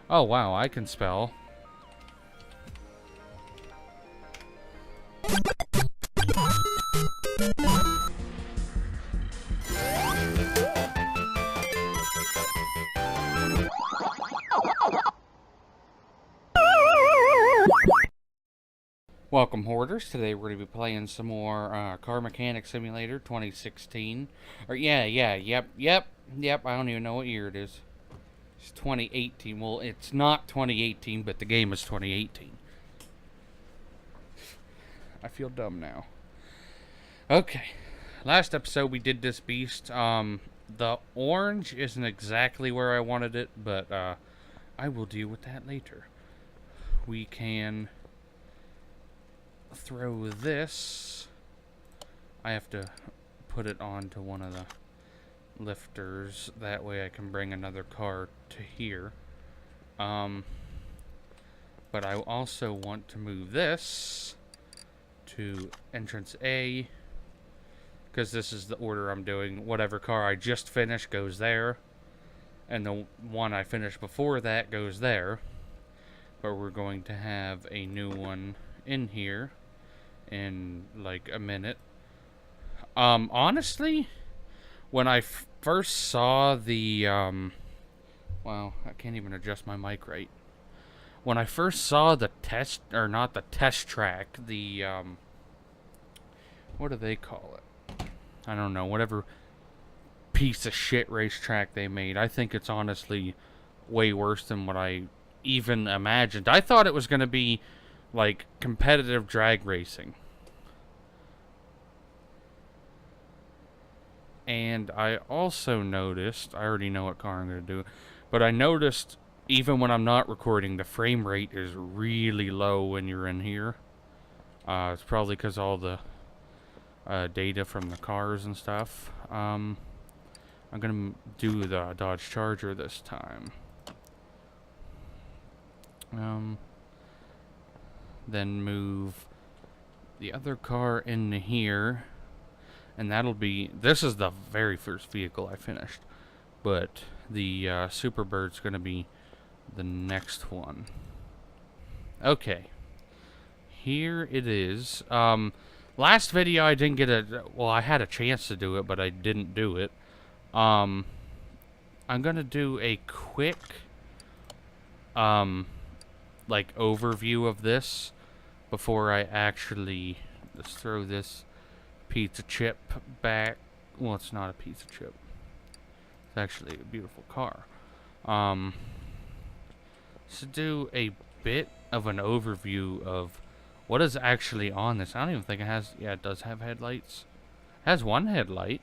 Oh, wow, I can spell. Welcome, Hoarders. Today we're going to be playing some more Car Mechanic Simulator 2016. Or, yep. I don't even know what year it is. It's 2018. Well, it's not 2018, but the game is 2018. I feel dumb now. Okay. Last episode we did this beast. The orange isn't exactly where I wanted it, but I will deal with that later. We can throw this. I have to put it onto one of the lifters. That way I can bring another car to here. But I also want to move this to entrance A, because this is the order I'm doing. Whatever car I just finished goes there, and the one I finished before that goes there. But we're going to have a new one in here in like a minute. Honestly, when I first saw the wow, I can't even adjust my mic right. When I first saw the test, or not the test track, the what do they call it? I don't know, whatever piece of shit racetrack they made. I think it's honestly way worse than what I even imagined. I thought it was going to be like competitive drag racing. And I also noticed, I already know what car I'm going to do, but I noticed even when I'm not recording, the frame rate is really low when you're in here. It's probably because all the data from the cars and stuff. I'm going to do the Dodge Charger this time. Then move the other car into here, and that'll be, this is the very first vehicle I finished, but the Superbird's gonna be the next one. Okay, here it is. Last video I didn't get well, I had a chance to do it, but I didn't do it. I'm gonna do a quick like overview of this before I actually just throw this pizza chip back. Well, it's not a pizza chip. It's actually a beautiful car. So do a bit of an overview of what is actually on this. I don't even think it has, yeah, it does have headlights. It has one headlight.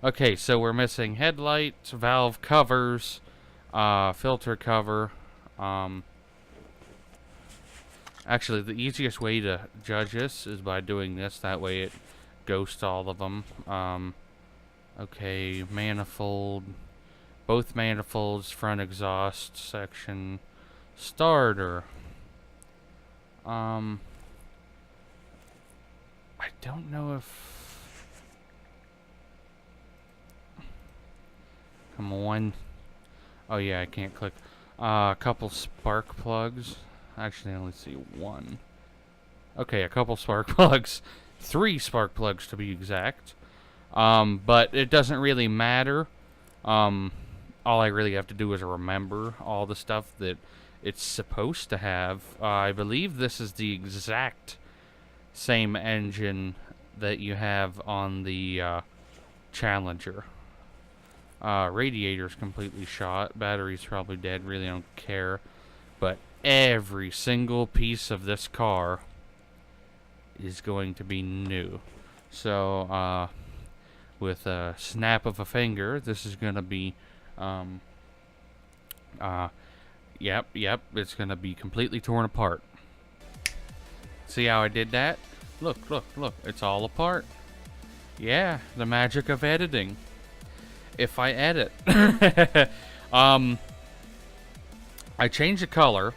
Okay, so we're missing headlights, valve covers, filter cover. Actually, the easiest way to judge this is by doing this. That way it ghosts all of them. Okay, manifold. Both manifolds, front exhaust section, starter. I don't know if... Come on. Oh yeah, I can't click. A couple spark plugs. Actually, I only see one. Okay, a couple spark plugs. 3 spark plugs to be exact. But it doesn't really matter. All I really have to do is remember all the stuff that it's supposed to have. I believe this is the exact same engine that you have on the Challenger. Radiator's completely shot. Battery's probably dead. Really don't care. But every single piece of this car is going to be new. So, with a snap of a finger, this is going to be, yep, it's going to be completely torn apart. See how I did that? Look, it's all apart. Yeah, the magic of editing. If I edit. I changed the color.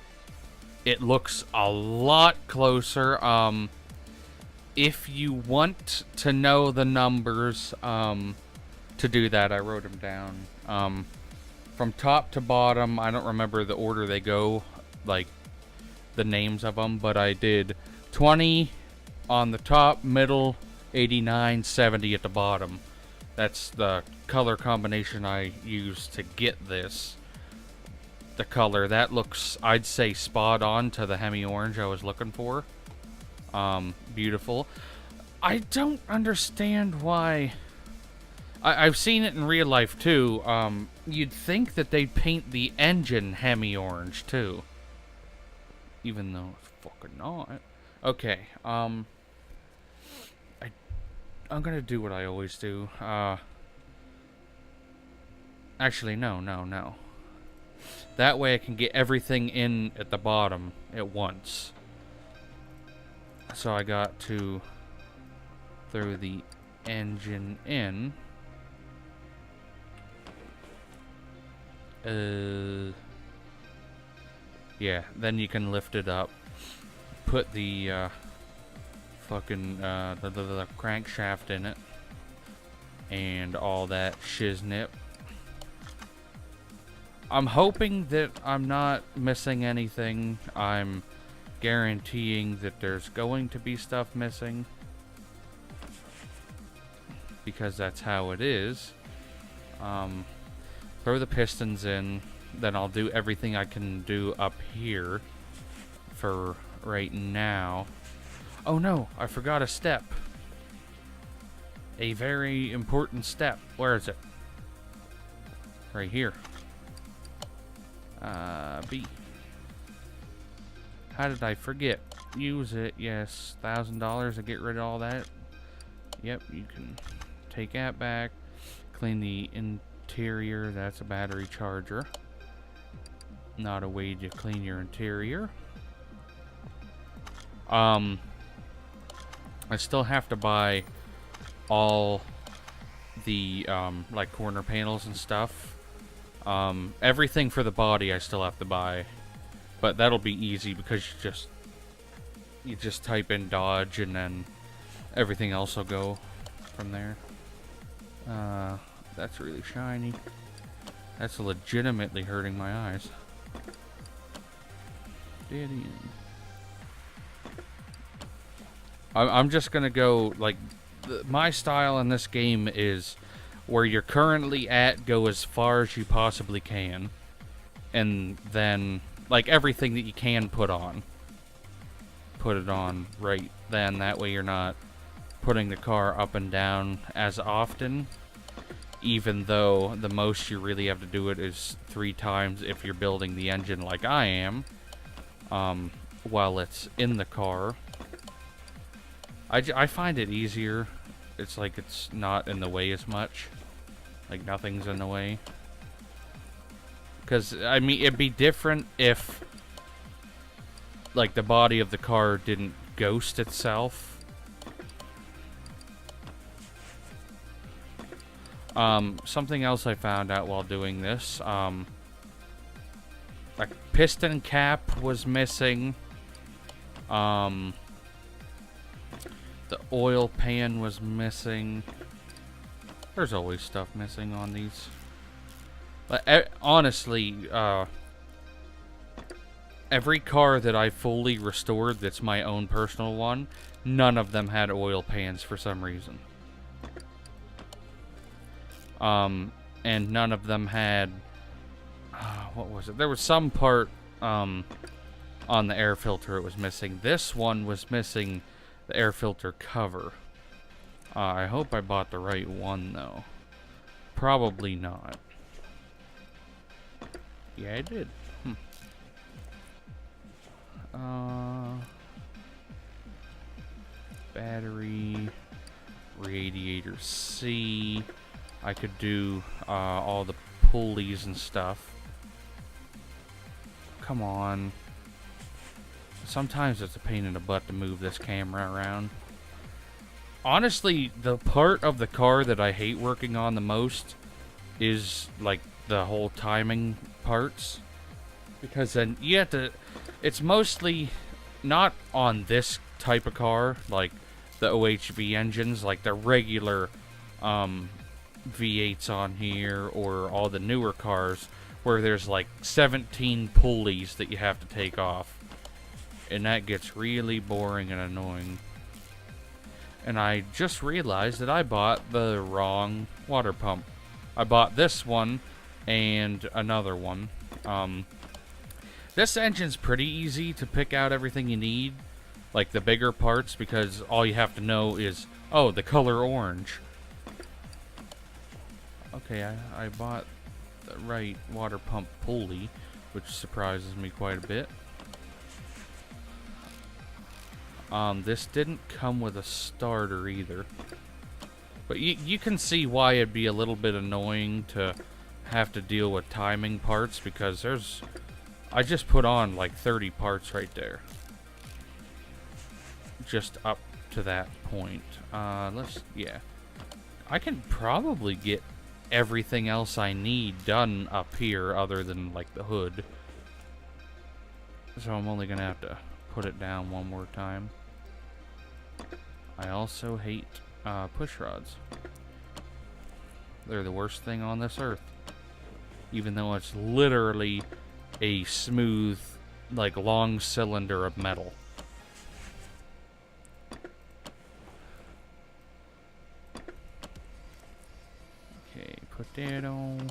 It looks a lot closer. If you want to know the numbers, to do that, I wrote them down. from top to bottom. I don't remember the order they go, like the names of them, but I did 20 on the top, middle, 89, 70 at the bottom. That's the color combination I used to get this. The color, that looks, I'd say, spot on to the Hemi Orange I was looking for. Beautiful. I don't understand why... I've seen it in real life, too. You'd think that they'd paint the engine Hemi Orange, too. Even though it's fucking not. Okay, I'm gonna do what I always do. Actually, no. That way I can get everything in at the bottom at once. So I got to throw the engine in. Yeah, then you can lift it up. Put the fucking the crankshaft in it. And all that shiznit. I'm hoping that I'm not missing anything. I'm guaranteeing that there's going to be stuff missing. Because that's how it is. Throw the pistons in. Then I'll do everything I can do up here. For right now. Oh no, I forgot a step. A very important step. Where is it? Right here. B. How did I forget? Use it, yes. $1,000 to get rid of all that. Yep, you can take that back. Clean the interior. That's a battery charger. Not a way to clean your interior. I still have to buy all the, like, corner panels and stuff. Everything for the body I still have to buy. But that'll be easy because you just type in Dodge and then everything else will go from there. That's really shiny. That's legitimately hurting my eyes. Dead end. I'm just gonna go, like, my style in this game is where you're currently at, go as far as you possibly can. And then, like, everything that you can put it on right then. That way you're not putting the car up and down as often. Even though the most you really have to do it is 3 times if you're building the engine like I am. While it's in the car. I find it easier. It's like it's not in the way as much. Like nothing's in the way. Because, I mean, it'd be different if, like, the body of the car didn't ghost itself. Something else I found out while doing this, like, piston cap was missing. The oil pan was missing. There's always stuff missing on these. But honestly, every car that I fully restored that's my own personal one, none of them had oil pans for some reason. And none of them had... what was it? There was some part on the air filter it was missing. This one was missing the air filter cover. I hope I bought the right one, though. Probably not. Yeah, I did. Battery, radiator C. I could do all the pulleys and stuff. Come on. Sometimes it's a pain in the butt to move this camera around. Honestly, the part of the car that I hate working on the most is, like, the whole timing parts. Because then you have to... It's mostly not on this type of car, like the OHV engines, like the regular V8s on here, or all the newer cars, where there's like 17 pulleys that you have to take off. And that gets really boring and annoying. And I just realized that I bought the wrong water pump. I bought this one and another one. This engine's pretty easy to pick out everything you need, like the bigger parts, because all you have to know is, oh, the color orange. Okay, I bought the right water pump pulley, which surprises me quite a bit. This didn't come with a starter either. But you can see why it'd be a little bit annoying to have to deal with timing parts, because I just put on like 30 parts right there. Just up to that point. Yeah. I can probably get everything else I need done up here other than like the hood. So I'm only gonna have to put it down one more time. I also hate push rods. They're the worst thing on this earth. Even though it's literally a smooth, like, long cylinder of metal. Okay, put that on.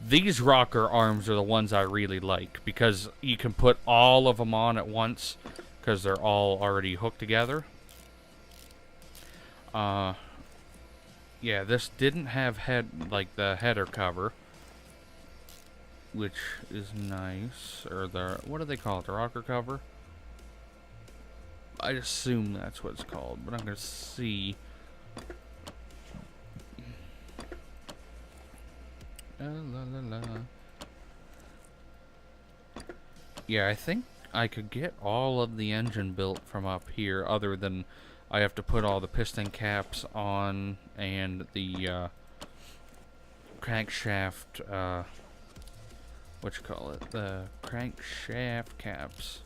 These rocker arms are the ones I really like, because you can put all of them on at once, because they're all already hooked together. Yeah, this didn't have the header cover, which is nice. Or what do they call it? The rocker cover? I assume that's what it's called, but I'm gonna see. Yeah, I think I could get all of the engine built from up here, other than I have to put all the piston caps on and the crankshaft, the crankshaft caps.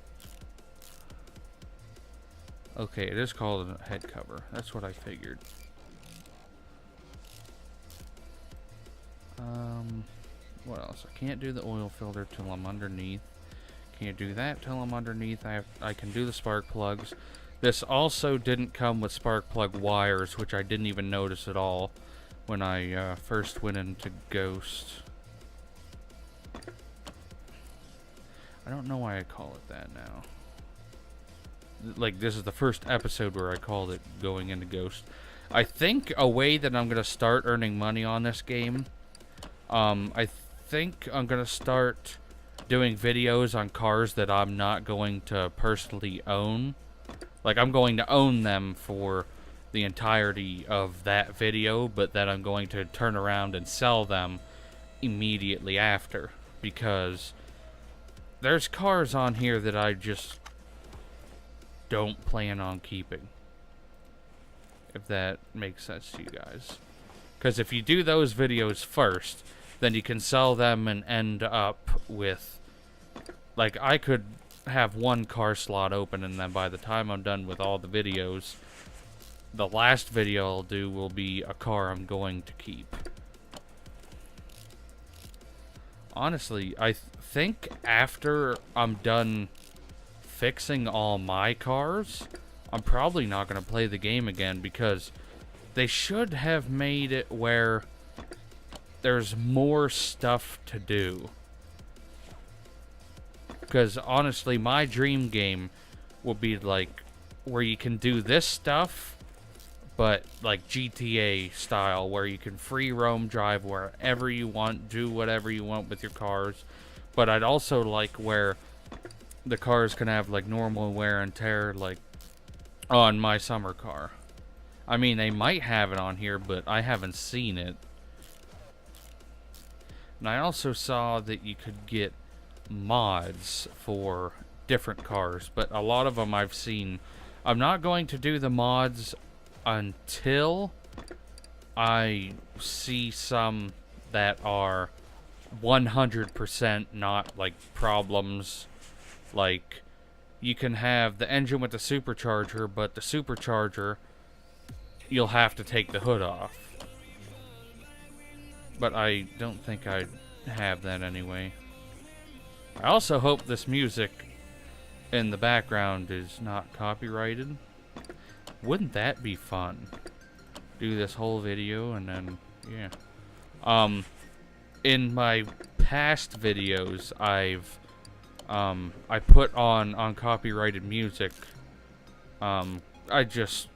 Okay, it is called a head cover. That's what I figured. What else? I can't do the oil filter till I'm underneath. Can't do that till I'm underneath. I can do the spark plugs. This also didn't come with spark plug wires, which I didn't even notice at all when I first went into Ghost. I don't know why I call it that now. Like, this is the first episode where I called it going into Ghost. I think a way that I'm going to start earning money on this game, I think I'm going to start doing videos on cars that I'm not going to personally own. Like, I'm going to own them for the entirety of that video, but then I'm going to turn around and sell them immediately after. Because there's cars on here that I just don't plan on keeping. If that makes sense to you guys. Because if you do those videos first, then you can sell them and end up with... Like, I could have one car slot open, and then by the time I'm done with all the videos, the last video I'll do will be a car I'm going to keep. Honestly, I think after I'm done fixing all my cars, I'm probably not going to play the game again, because they should have made it where there's more stuff to do. Because honestly, my dream game will be like where you can do this stuff, but like GTA style, where you can free roam drive wherever you want, do whatever you want with your cars. But I'd also like where the cars can have like normal wear and tear, like on my summer car. I mean, they might have it on here, but I haven't seen it. And I also saw that you could get mods for different cars, but a lot of them I've seen. I'm not going to do the mods until I see some that are 100% not like problems. Like, you can have the engine with the supercharger, but the supercharger, you'll have to take the hood off. But I don't think I'd have that anyway. I also hope this music in the background is not copyrighted. Wouldn't that be fun? Do this whole video and then, yeah. In my past videos, I put on uncopyrighted music. I just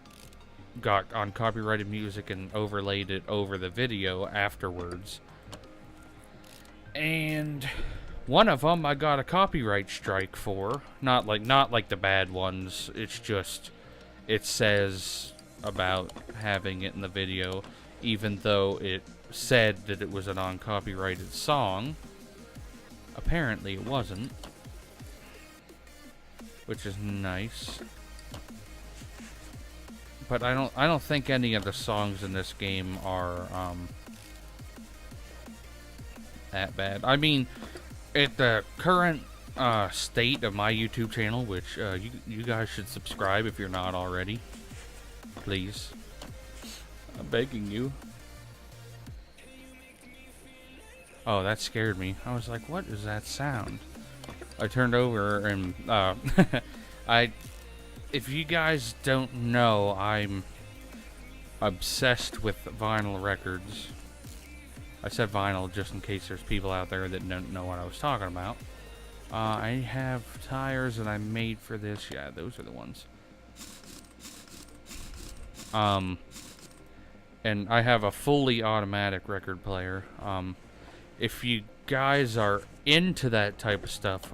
got uncopyrighted music and overlaid it over the video afterwards. And one of them I got a copyright strike for. Not like the bad ones. It's just, it says about having it in the video, even though it said that it was an uncopyrighted song. Apparently it wasn't, which is nice. But I don't think any of the songs in this game are that bad. I mean, at the current state of my YouTube channel, which you guys should subscribe if you're not already. Please. I'm begging you. Oh, that scared me. I was like, what is that sound? I turned over and if you guys don't know, I'm obsessed with vinyl records. I said vinyl just in case there's people out there that don't know what I was talking about. I have tires that I made for this. Yeah, those are the ones. And I have a fully automatic record player. If you guys are into that type of stuff,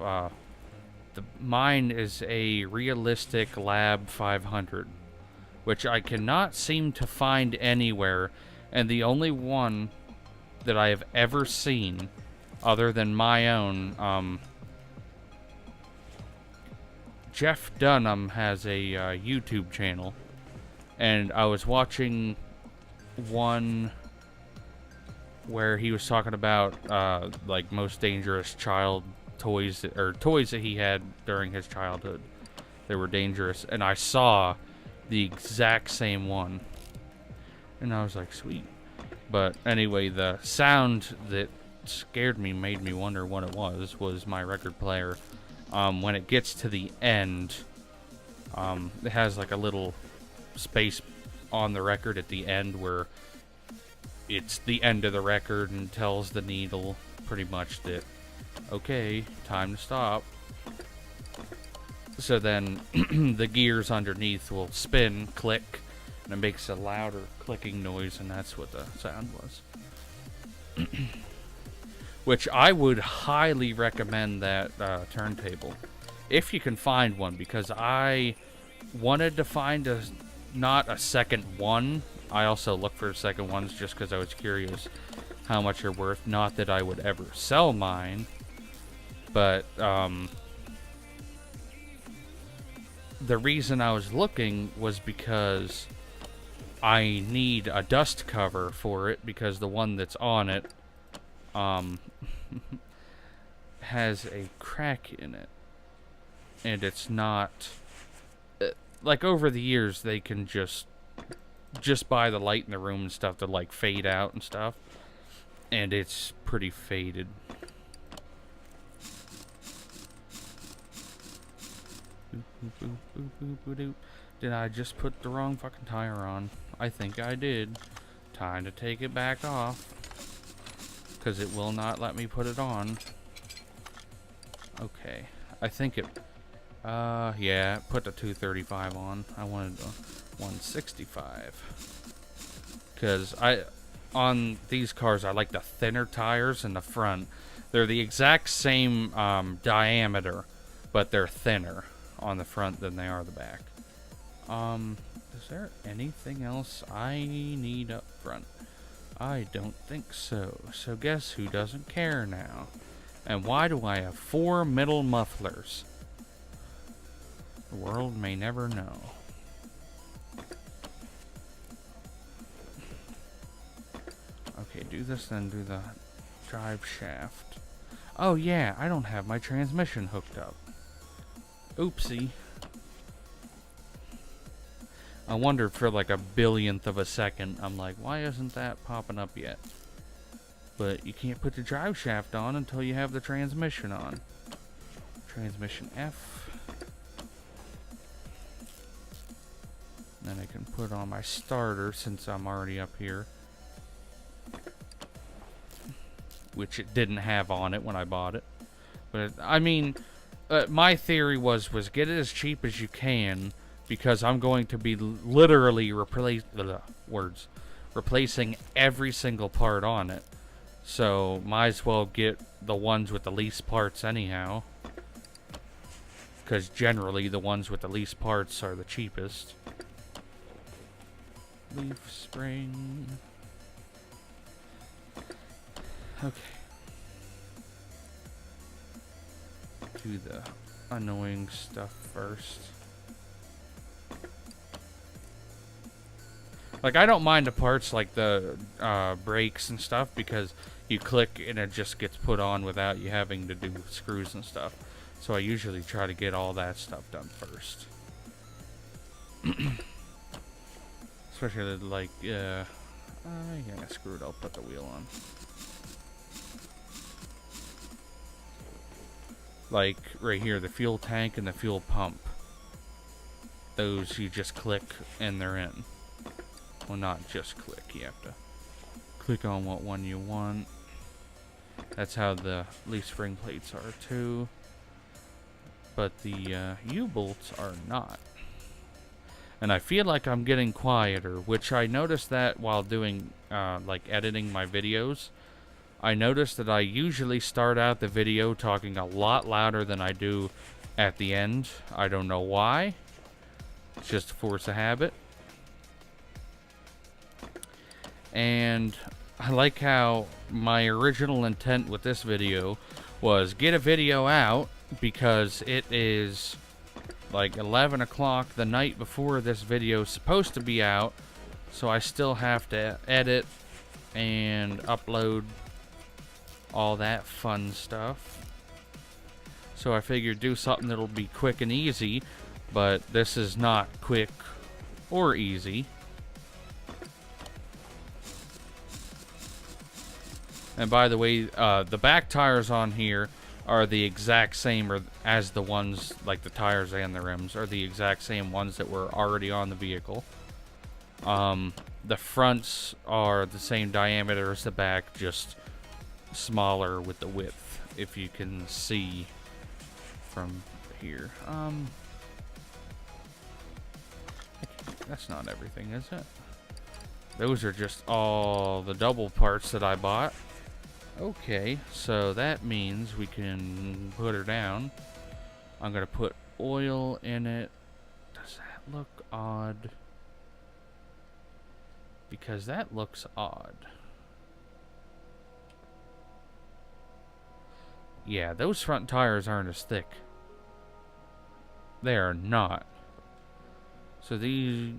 mine is a realistic Lab 500, which I cannot seem to find anywhere, and the only one that I have ever seen, other than my own, Jeff Dunham has a YouTube channel, and I was watching one where he was talking about like most dangerous child toys, or toys that he had during his childhood that were dangerous, and I saw the exact same one, and I was like, sweet. But anyway, the sound that scared me, made me wonder what it was my record player. When it gets to the end, it has like a little space on the record at the end where it's the end of the record and tells the needle pretty much that, okay, time to stop. So then the gears underneath will spin, click, and it makes a louder clicking noise, and that's what the sound was. Which I would highly recommend that turntable, if you can find one, because I wanted to find not a second one. I also look for second ones just because I was curious how much they're worth. Not that I would ever sell mine, but the reason I was looking was because I need a dust cover for it, because the one that's on it has a crack in it, and it's not like, over the years they can just by the light in the room and stuff to like fade out and stuff, and it's pretty faded. Did I just put the wrong fucking tire on? I think I did. Time to take it back off, because it will not let me put it on. Okay, I think it, yeah, put the 235 on. I wanted the 165. Because on these cars, I like the thinner tires in the front. They're the exact same diameter, but they're thinner on the front than they are the back. Is there anything else I need up front? I don't think so. So guess who doesn't care now? And why do I have 4 middle mufflers? The world may never know. Okay, do this, then do the drive shaft. Oh yeah, I don't have my transmission hooked up. Oopsie. I wondered for like a billionth of a second. I'm like, why isn't that popping up yet? But you can't put the drive shaft on until you have the transmission on. Transmission F. Then I can put on my starter since I'm already up here. Which it didn't have on it when I bought it. But, I mean, my theory was get it as cheap as you can, because I'm going to be literally replacing every single part on it. So, might as well get the ones with the least parts anyhow. Because generally, the ones with the least parts are the cheapest. Leaf spring. Okay. Do the annoying stuff first. Like, I don't mind the parts like the brakes and stuff, because you click and it just gets put on without you having to do screws and stuff. So I usually try to get all that stuff done first. Especially like, yeah, screw it, I'll put the wheel on. Like, right here, the fuel tank and the fuel pump. Those you just click and they're in. Well, not just click, you have to click on what one you want. That's how the leaf spring plates are too. But the U-bolts are not. And I feel like I'm getting quieter, which I noticed that while doing, like, editing my videos. I noticed that I usually start out the video talking a lot louder than I do at the end. I don't know why. It's just a force of habit. And I like how my original intent with this video was get a video out, because it is like 11 o'clock the night before this video is supposed to be out. So I still have to edit and upload all that fun stuff. So I figured do something that'll be quick and easy, but this is not quick or easy. And by the way, the back tires on here are the exact same as the ones, like the tires and the rims, are the exact same ones that were already on the vehicle. The fronts are the same diameter as the back, just smaller with the width, if you can see from here. That's not everything, is it? Those are just all the double parts that I bought. Okay, so that means we can put her down. I'm gonna put oil in it. Does that look odd? Because that looks odd. Yeah, those front tires aren't as thick. They are not. So these...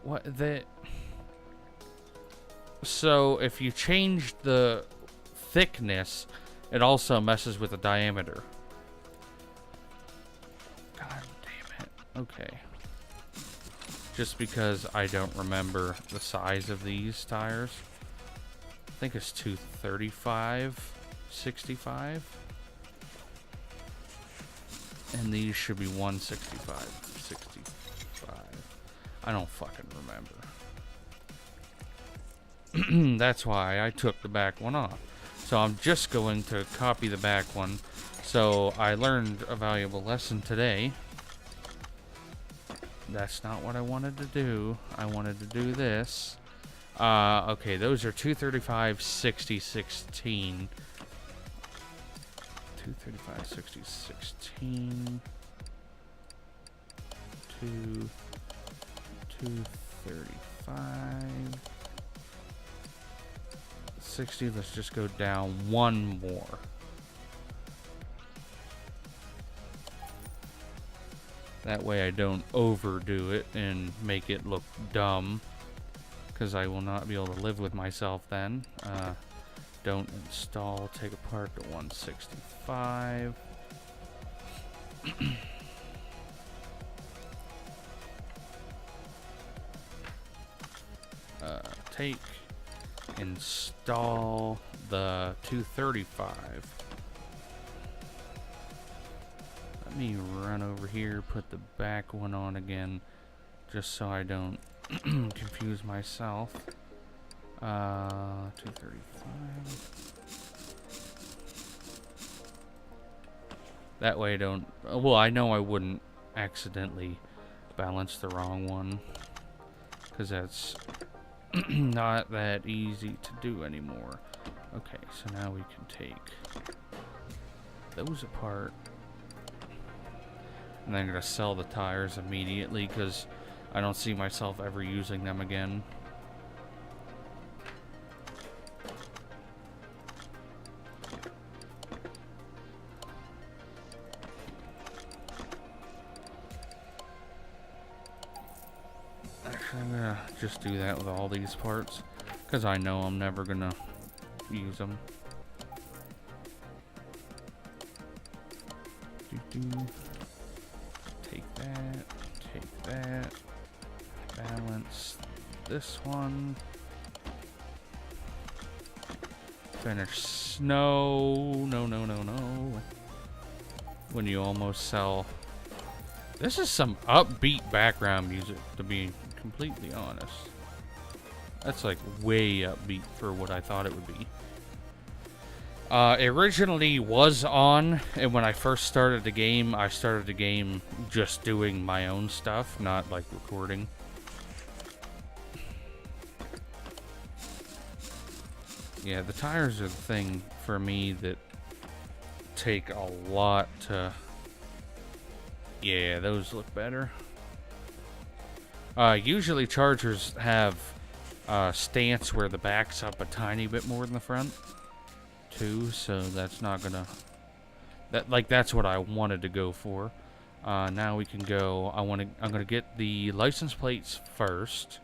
What the... So if you change the thickness, it also messes with the diameter. God damn it. Okay. Just because I don't remember the size of these tires. I think it's 235, 65. And these should be 165, 65. I don't fucking remember. That's why I took the back one off. So I'm just going to copy the back one. So I learned a valuable lesson today. That's not what I wanted to do. I wanted to do this. Okay, those are 235, 60, 16. 235, 60, 16. 235. 60, let's just go down one more. That way I don't overdo it and make it look dumb, because I will not be able to live with myself then. Don't install, take apart to 165. Take install the 235. Let me run over here, put the back one on again, just so I don't confuse myself. 235. That way I don't... Well, I know I wouldn't accidentally balance the wrong one, because that's not that easy to do anymore. Okay, so now we can take those apart. And then I'm going to sell the tires immediately, because I don't see myself ever using them again. Actually, I'm gonna just do that with all these parts, because I know I'm never gonna use them. Take that, balance this one, finish no, when you almost sell. This is some upbeat background music, to be completely honest. That's like way upbeat for what I thought it would be. It originally was on, and when I first started the game, I started the game just doing my own stuff, not like recording. Yeah, the tires are the thing for me that take a lot to... Yeah, those look better. Usually Chargers have stance where the back's up a tiny bit more than the front, too, so that's not gonna... That's what I wanted to go for. Now we can go... I'm gonna get the license plates first.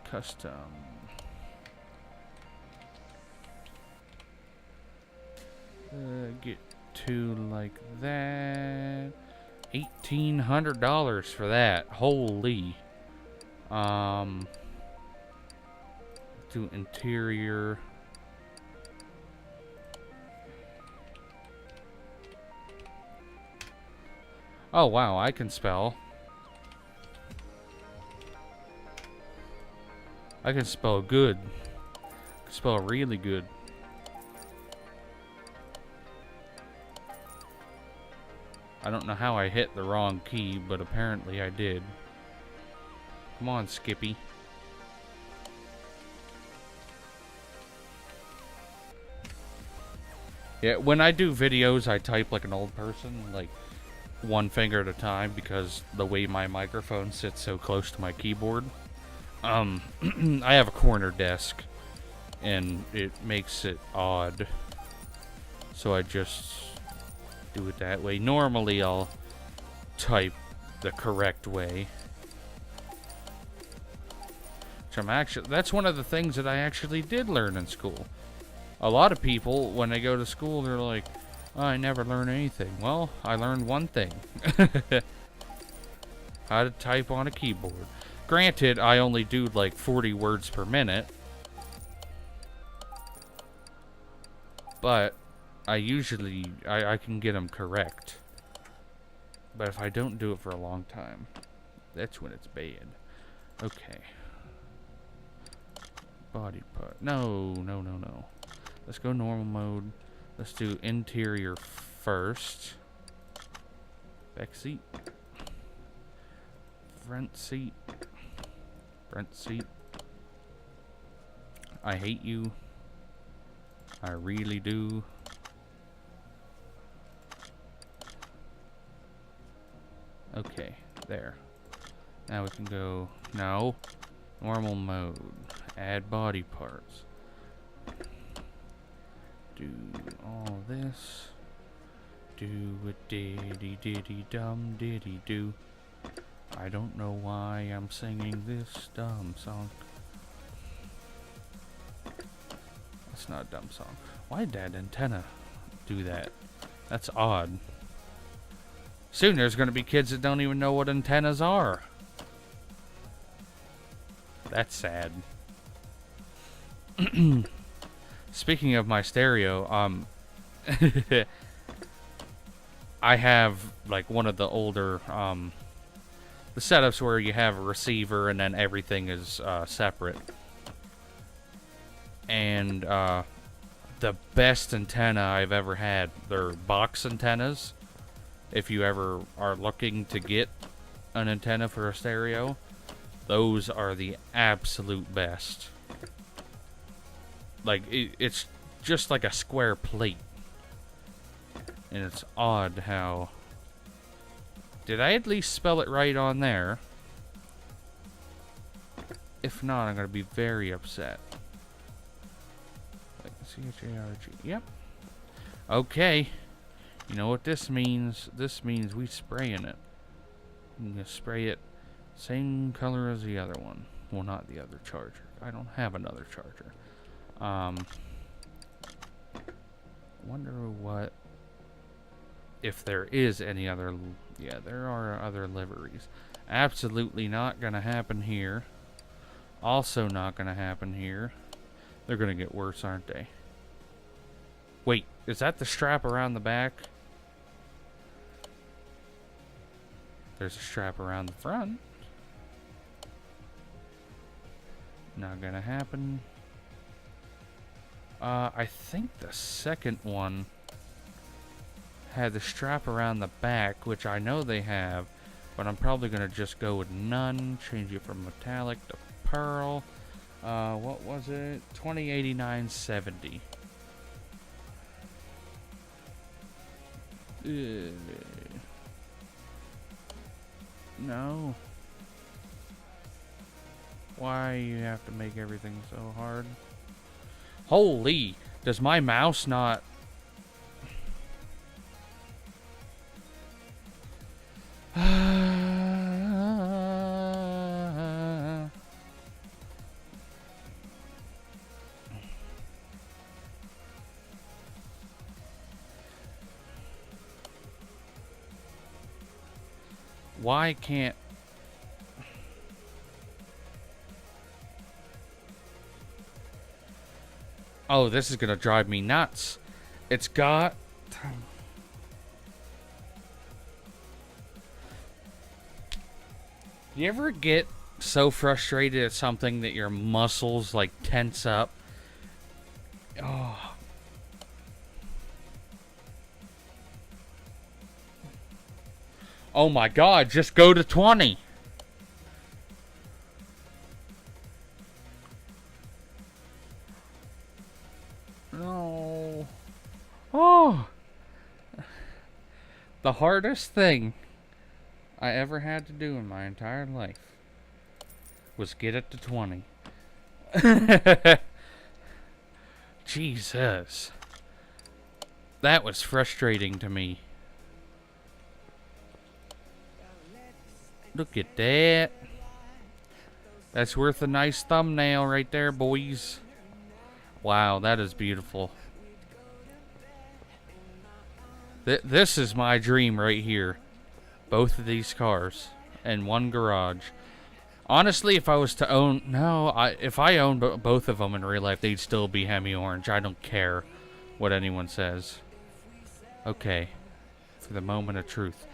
Custom. Get to like that. $1,800 for that. Holy. Do interior. Oh wow, I can spell. I can spell good. I can spell really good. I don't know how I hit the wrong key, but apparently I did. Come on, Skippy. Yeah, when I do videos, I type like an old person, like one finger at a time, because the way my microphone sits so close to my keyboard. I have a corner desk, and it makes it odd. So I just do it that way. Normally, I'll type the correct way. Which that's one of the things that I actually did learn in school. A lot of people, when they go to school, they're like, oh, I never learned anything. Well, I learned one thing. How to type on a keyboard. Granted, I only do like 40 words per minute. But I usually, I can get them correct. But if I don't do it for a long time, that's when it's bad. Okay. Body part. No. Let's go normal mode. Let's do interior first. Back seat. Front seat. Front seat. I hate you. I really do. Okay, there. Now we can go... No. Normal mode. Add body parts. Do all this. Do a diddy diddy dum diddy do. I don't know why I'm singing this dumb song. That's not a dumb song. Why did that antenna do that? That's odd. Soon there's going to be kids that don't even know what antennas are. That's sad. Speaking of my stereo, I have like one of the older the setups where you have a receiver and then everything is separate. And the best antenna I've ever had, they're box antennas. If you ever are looking to get an antenna for a stereo, those are the absolute best. Like, it's just like a square plate. And it's odd how... Did I at least spell it right on there? If not, I'm going to be very upset. Like, C-H-A-R-G. Yep. Okay. You know what this means? This means we spraying it. I'm going to spray it same color as the other one. Well, not the other charger. I don't have another charger. Wonder what... If there is any other... Yeah, there are other liveries. Absolutely not going to happen here. Also not going to happen here. They're going to get worse, aren't they? Wait, is that the strap around the back? There's a strap around the front. Not going to happen. I think the second one had the strap around the back, which I know they have, but I'm probably going to just go with none, change it from metallic to pearl. What was it? 2089.70. No. Why you have to make everything so hard? Holy! Does my mouse not... Why can't... Oh, this is gonna drive me nuts. It's got... You ever get so frustrated at something that your muscles like tense up? Oh. Oh my God, just go to 20. No. Oh. The hardest thing I ever had to do in my entire life was get it to 20. Jesus. That was frustrating to me. Look at that. That's worth a nice thumbnail right there, boys. Wow, that is beautiful. This is my dream right here. Both of these cars and one garage. Honestly, if I was to own... No, if I owned both of them in real life, they'd still be Hemi Orange. I don't care what anyone says. Okay. For the moment of truth.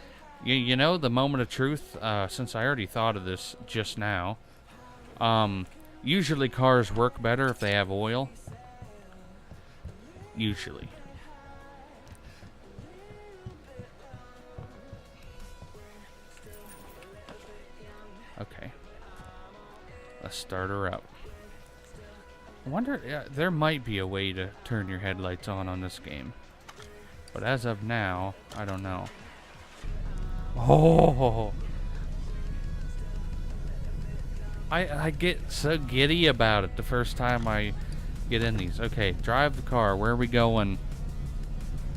You know, the moment of truth, since I already thought of this just now, usually cars work better if they have oil. Usually. Okay. Let's start her up. I wonder, there might be a way to turn your headlights on this game. But as of now, I don't know. Oh! I get so giddy about it the first time I get in these. Okay, drive the car. Where are we going?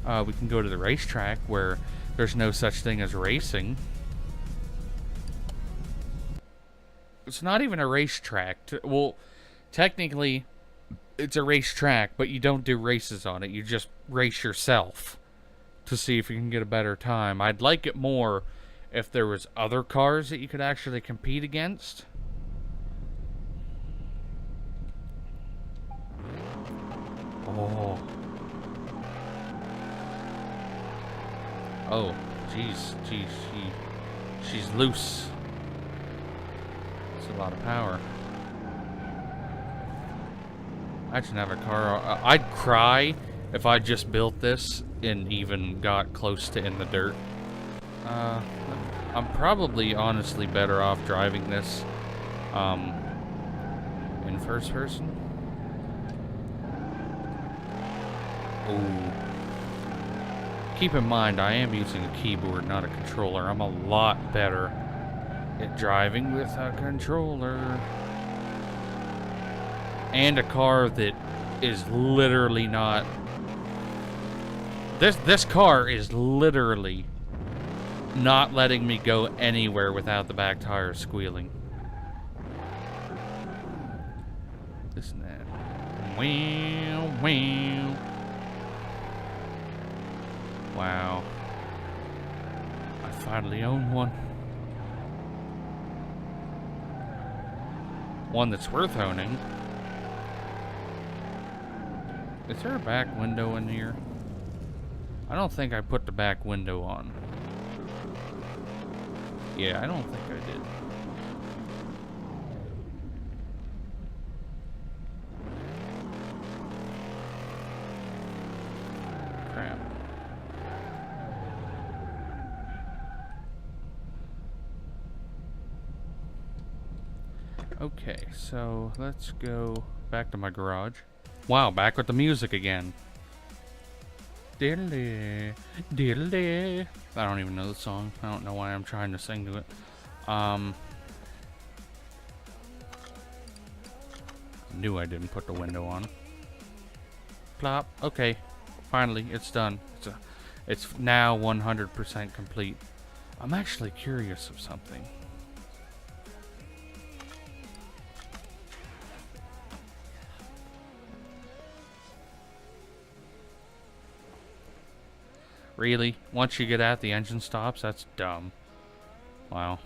We can go to the racetrack where there's no such thing as racing. It's not even a racetrack. Well, technically, it's a racetrack, but you don't do races on it. You just race yourself. to see if you can get a better time. I'd like it more if there was other cars that you could actually compete against. Oh. Oh, jeez, she's loose. It's a lot of power. I shouldn't have a car. I'd cry if I just built this and even got close to in the dirt. I'm probably honestly better off driving this in first person. Ooh. Keep in mind, I am using a keyboard, not a controller. I'm a lot better at driving with a controller. And a car that is literally not... This car is literally not letting me go anywhere without the back tires squealing. This and that. Wow, wow. Wow. I finally own one. One that's worth owning. Is there a back window in here? I don't think I put the back window on. Yeah, I don't think I did. Crap. Okay, so let's go back to my garage. Wow, back with the music again. Diddly, diddly. I don't even know the song. I don't know why I'm trying to sing to it. Knew I didn't put the window on. Plop. Okay, finally, it's done. It's now 100% complete. I'm actually curious of something. Really? Once you get out, the engine stops? That's dumb. Wow.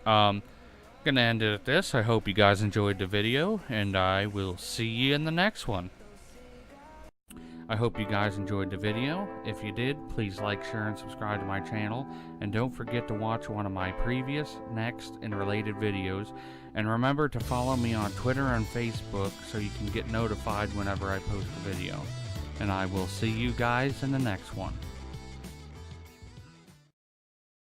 Gonna end it at this. I hope you guys enjoyed the video, and I will see you in the next one. I hope you guys enjoyed the video. If you did, please like, share, and subscribe to my channel. And don't forget to watch one of my previous, next, and related videos. And remember to follow me on Twitter and Facebook so you can get notified whenever I post a video. And I will see you guys in the next one.